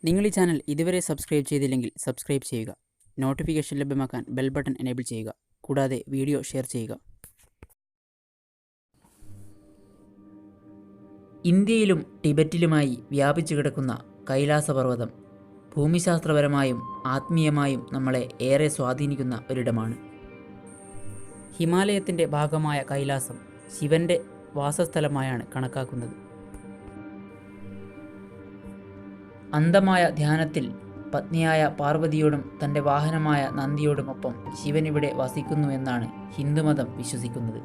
നിങ്ങൾ ഈ ചാനൽ ഇതുവരെ സബ്സ്ക്രൈബ് ചെയ്തില്ലെങ്കിൽ സബ്സ്ക്രൈബ് ചെയ്യുക. നോട്ടിഫിക്കേഷൻ ലഭ്യമാക്കാൻ ബെൽ ബട്ടൺ എനേബിൾ ചെയ്യുക. കൂടാതെ വീഡിയോ ഷെയർ ചെയ്യുക. ഇന്ത്യയിലും ടിബറ്റിലുമായി വ്യാപിച്ചു കിടക്കുന്ന കൈലാസപർവ്വതം ഭൂമിശാസ്ത്രപരമായും ആത്മീയമായും നമ്മളെ ഏറെ സ്വാധീനിക്കുന്ന ഒരിടമാണ്. ഹിമാലയത്തിൻ്റെ ഭാഗമായ കൈലാസം ശിവൻ്റെ വാസസ്ഥലമായാണ് കണക്കാക്കുന്നത്. അന്ധമായ ധ്യാനത്തിൽ പത്നിയായ പാർവതിയോടും തൻ്റെ വാഹനമായ നന്ദിയോടുമൊപ്പം ശിവൻ ഇവിടെ വസിക്കുന്നു എന്നാണ് ഹിന്ദുമതം വിശ്വസിക്കുന്നത്.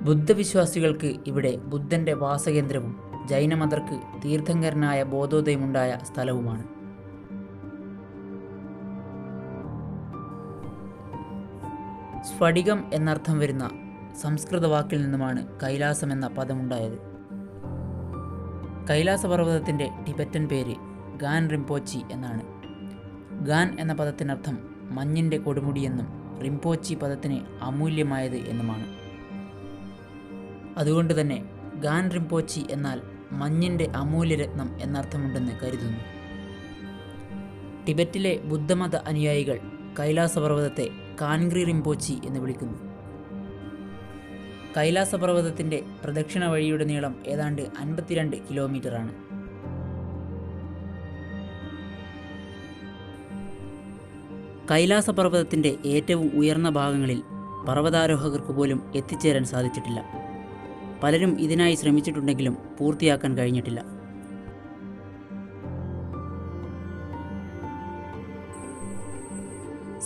ബുദ്ധവിശ്വാസികൾക്ക് ഇവിടെ ബുദ്ധൻ്റെ വാസകേന്ദ്രവും ജൈനമതർക്ക് തീർത്ഥങ്കരനായ ബോധോദയമുണ്ടായ സ്ഥലവുമാണ്. സ്ഫടികം എന്നർത്ഥം വരുന്ന സംസ്കൃത വാക്കിൽ നിന്നുമാണ് കൈലാസം എന്ന പദമുണ്ടായത്. കൈലാസപർവ്വതത്തിൻ്റെ ടിബറ്റൻ പേര് ഗാൻ റിംപോച്ചി എന്നാണ്. ഗാൻ എന്ന പദത്തിനർത്ഥം മഞ്ഞിൻ്റെ കൊടുമുടിയെന്നും റിംപോച്ചി പദത്തിന് അമൂല്യമായത് എന്നുമാണ്. അതുകൊണ്ട് തന്നെ ഗാൻ റിംപോച്ചി എന്നാൽ മഞ്ഞിൻ്റെ അമൂല്യരത്നം എന്നർത്ഥമുണ്ടെന്ന് കരുതുന്നു. ടിബറ്റിലെ ബുദ്ധമത അനുയായികൾ കൈലാസപർവ്വതത്തെ കാൻഗ്രി റിംപോച്ചി എന്ന് വിളിക്കുന്നു. കൈലാസപർവ്വതത്തിൻ്റെ പ്രദക്ഷിണ വഴിയുടെ നീളം ഏതാണ്ട് 52 കിലോമീറ്ററാണ്. കൈലാസപർവ്വതത്തിൻ്റെ ഏറ്റവും ഉയർന്ന ഭാഗങ്ങളിൽ പർവ്വതാരോഹകർക്ക് പോലും എത്തിച്ചേരാൻ സാധിച്ചിട്ടില്ല. പലരും ഇതിനായി ശ്രമിച്ചിട്ടുണ്ടെങ്കിലും പൂർത്തിയാക്കാൻ കഴിഞ്ഞിട്ടില്ല.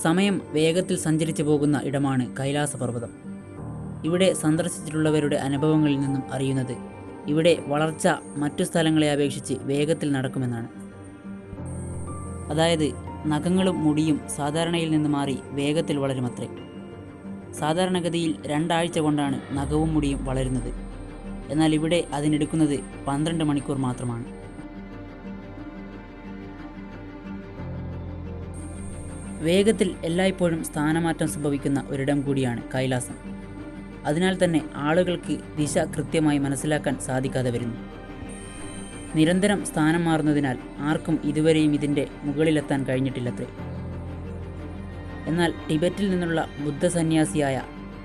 സമയം വേഗത്തിൽ സഞ്ചരിച്ചു പോകുന്ന ഇടമാണ് കൈലാസപർവ്വതം. ഇവിടെ സന്ദർശിച്ചിട്ടുള്ളവരുടെ അനുഭവങ്ങളിൽ നിന്നും അറിയുന്നത് ഇവിടെ വളർച്ച മറ്റു സ്ഥലങ്ങളെ അപേക്ഷിച്ച് വേഗത്തിൽ നടക്കുമെന്നാണ്. അതായത് നഖങ്ങളും മുടിയും സാധാരണയിൽ നിന്ന് മാറി വേഗത്തിൽ വളരുമത്രേ. സാധാരണഗതിയിൽ 2 ആഴ്ച കൊണ്ടാണ് നഖവും മുടിയും വളരുന്നത്. എന്നാൽ ഇവിടെ അതിനെടുക്കുന്നത് 12 മണിക്കൂർ മാത്രമാണ്. വേഗത്തിൽ എല്ലായ്പ്പോഴും സ്ഥാനമാറ്റം സംഭവിക്കുന്ന ഒരിടം കൂടിയാണ് കൈലാസം. അതിനാൽ തന്നെ ആളുകൾക്ക് ദിശ കൃത്യമായി മനസ്സിലാക്കാൻ സാധിക്കാതെ വരുന്നു. നിരന്തരം സ്ഥാനം മാറുന്നതിനാൽ ആർക്കും ഇതുവരെയും ഇതിൻ്റെ മുകളിലെത്താൻ കഴിഞ്ഞിട്ടില്ലത്രേ. എന്നാൽ ടിബറ്റിൽ നിന്നുള്ള ബുദ്ധസന്യാസിയായ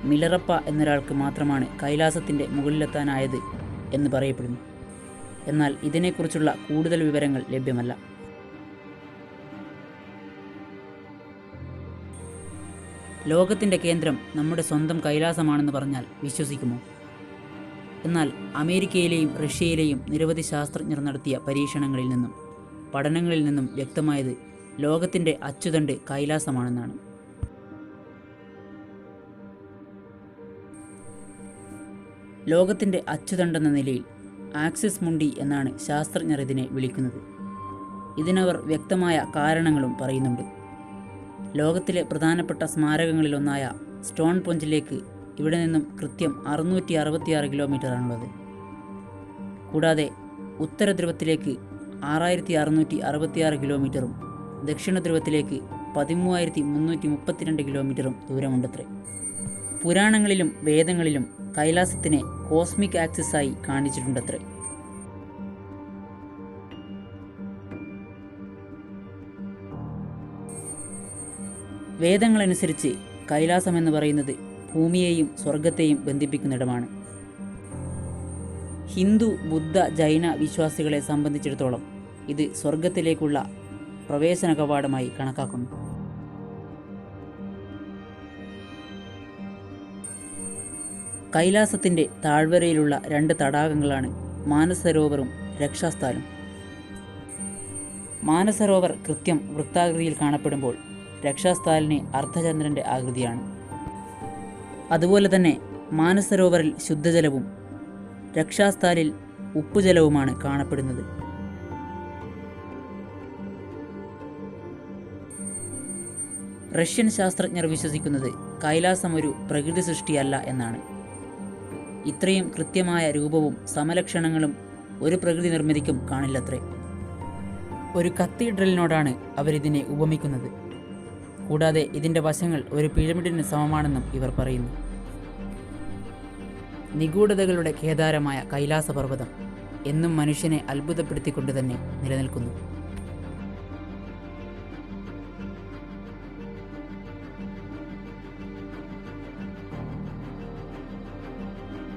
മിലറപ്പ എന്നൊരാൾക്ക് മാത്രമാണ് കൈലാസത്തിൻ്റെ മുകളിലെത്താനായത് എന്ന് പറയപ്പെടുന്നു. എന്നാൽ ഇതിനെക്കുറിച്ചുള്ള കൂടുതൽ വിവരങ്ങൾ ലഭ്യമല്ല. ലോകത്തിൻ്റെ കേന്ദ്രം നമ്മുടെ സ്വന്തം കൈലാസമാണെന്ന് പറഞ്ഞാൽ വിശ്വസിക്കുമോ? എന്നാൽ അമേരിക്കയിലെയും റഷ്യയിലെയും നിരവധി ശാസ്ത്രജ്ഞർ നടത്തിയ പരീക്ഷണങ്ങളിൽ നിന്നും പഠനങ്ങളിൽ നിന്നും വ്യക്തമായത് ലോകത്തിൻ്റെ അച്ചുതണ്ട് കൈലാസമാണെന്നാണ്. ലോകത്തിൻ്റെ അച്ചുതണ്ടെന്ന നിലയിൽ ആക്സിസ് മുണ്ടി എന്നാണ് ശാസ്ത്രജ്ഞർ ഇതിനെ വിളിക്കുന്നത്. ഇതിനവർ വ്യക്തമായ കാരണങ്ങളും പറയുന്നുണ്ട്. ലോകത്തിലെ പ്രധാനപ്പെട്ട സ്മാരകങ്ങളിലൊന്നായ സ്റ്റോൺ പൊഞ്ചിലേക്ക് ഇവിടെ നിന്നും കൃത്യം 666 കിലോമീറ്ററാണുള്ളത്. കൂടാതെ ഉത്തര ധ്രുവത്തിലേക്ക് 6666 കിലോമീറ്ററും ദക്ഷിണ ധ്രുവത്തിലേക്ക് 13332 കിലോമീറ്ററും ദൂരമുണ്ടത്രേ. പുരാണങ്ങളിലും വേദങ്ങളിലും കൈലാസത്തിനെ കോസ്മിക് ആക്സിസായി കാണിച്ചിട്ടുണ്ടത്രേ. വേദങ്ങളനുസരിച്ച് കൈലാസം എന്ന് പറയുന്നത് ഭൂമിയെയും സ്വർഗത്തെയും ബന്ധിപ്പിക്കുന്നിടമാണ്. ഹിന്ദു, ബുദ്ധ, ജൈന വിശ്വാസികളെ സംബന്ധിച്ചിടത്തോളം ഇത് സ്വർഗത്തിലേക്കുള്ള പ്രവേശന കവാടമായി കണക്കാക്കുന്നു. കൈലാസത്തിൻ്റെ താഴ്വരയിലുള്ള 2 തടാകങ്ങളാണ് മാനസരോവറും രക്ഷാസ്ഥാലും. മാനസരോവർ കൃത്യം വൃത്താകൃതിയിൽ കാണപ്പെടുമ്പോൾ രക്ഷാസ്ഥാലിന് അർദ്ധചന്ദ്രൻ്റെ ആകൃതിയാണ്. അതുപോലെ തന്നെ മാനസരോവറിൽ ശുദ്ധജലവും രക്ഷാസ്ഥാലിൽ ഉപ്പുജലവുമാണ് കാണപ്പെടുന്നത്. റഷ്യൻ ശാസ്ത്രജ്ഞർ വിശ്വസിക്കുന്നത് കൈലാസം ഒരു പ്രകൃതി സൃഷ്ടിയല്ല എന്നാണ്. ഇത്രയും കൃത്യമായ രൂപവും സമലക്ഷണങ്ങളും ഒരു പ്രകൃതി നിർമ്മിതിക്കും കാണില്ലത്രേ. ഒരു കത്തീഡ്രലിനോടാണ് അവരിതിനെ ഉപമിക്കുന്നത്. കൂടാതെ ഇതിൻ്റെ വശങ്ങൾ ഒരു പിരമിഡിന് സമമാണെന്നും ഇവർ പറയുന്നു. നിഗൂഢതകളുടെ കേദാരമായ കൈലാസപർവ്വതം എന്നും മനുഷ്യനെ അത്ഭുതപ്പെടുത്തിക്കൊണ്ട് തന്നെ നിലനിൽക്കുന്നു.